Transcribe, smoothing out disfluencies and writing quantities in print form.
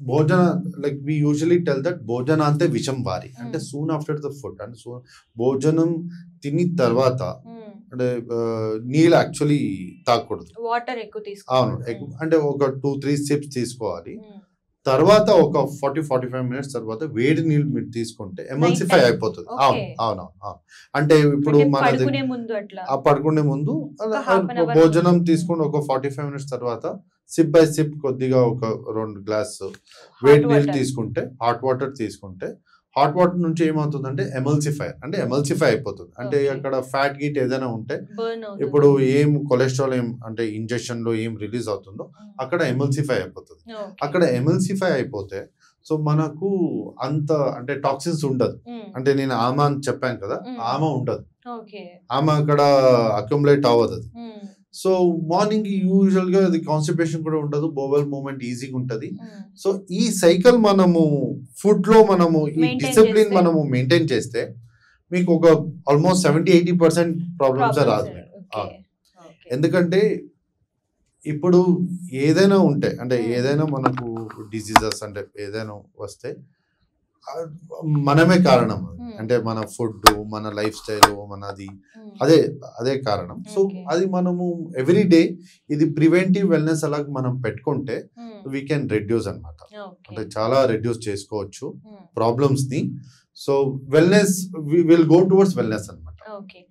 భోజన like we usually tell that భోజనాంతే విషం వారి అంటే సూన్ ఆఫ్టర్ ద ఫుడ్ అంటే భోజనం తిని తర్వాత అంటే నీళ్ళు యాక్చువల్లీ తాగకూడదు, వాటర్ ఎక్కువ అవును తీసుకోవాలి. అంటే ఒక 2-3 సిప్స్ తీసుకోవాలి. తర్వాత ఒక 40-45 మినిట్స్ తర్వాత వేడి నీళ్ళు మీరు తీసుకుంటే ఎమల్సిఫై అయిపోతుంది. అవును అవును అవును అంటే ఇప్పుడు మనది పడుకునే ముందు అట్లా ఆ పడుకునే ముందు భోజనం తీసుకుని ఒక 45 మినిట్స్ తర్వాత సిప్ బై సిప్ కొద్దిగా ఒక 2 గ్లాస్ వేడి నీళ్ళు తీసుకుంటే, హాట్ వాటర్ తీసుకుంటే, హాట్ వాటర్ నుంచి ఏమవుతుందంటే ఎమల్సిఫై అయిపోతుంది. అంటే అక్కడ ఫ్యాట్ గీట్ ఏదైనా ఉంటే ఇప్పుడు ఏం కొలెస్ట్రాల్ ఏం అంటే ఇంజెక్షన్ లో ఏం రిలీజ్ అవుతుందో అక్కడ ఎమల్సిఫై అయిపోతుంది. అక్కడ ఎమల్సిఫై అయిపోతే సో మనకు అంత అంటే టాక్సిన్స్ ఉండదు. అంటే నేను ఆమె అని చెప్పాను కదా, ఆమె ఉండదు, ఆమె అక్కడ అక్యుములేట్ అవ్వదు అది. సో మార్నింగ్ యూజువల్ గా అది కాన్స్టిపేషన్ కూడా ఉండదు, బోవెల్ మూవ్మెంట్ ఈజీగా ఉంటది. సో ఈ సైకిల్ మనము ఫుడ్ లో మనము ఈ డిసిప్లిన్ మనము మెయింటైన్ చేస్తే మీకు ఒక ఆల్మోస్ట్ 70-80% ప్రాబ్లమ్స్ రాదు. ఎందుకంటే ఇప్పుడు ఏదైనా ఉంటే అంటే ఏదైనా మనకు డిసీజెస్ అంటే ఏదైనా వస్తే మనమే కారణం. అంటే మన ఫుడ్, మన లైఫ్ స్టైల్, మనది అదే కారణం. సో అది మనము ఎవ్రీ డే ఇది ప్రివెంటివ్ వెల్నెస్ అలా మనం పెట్టుకుంటే వీ కెన్ రెడ్యూస్ అనమాట. అంటే చాలా రెడ్యూస్ చేసుకోవచ్చు ప్రాబ్లమ్స్ ని. So wellness will go towards wellness అనమాట.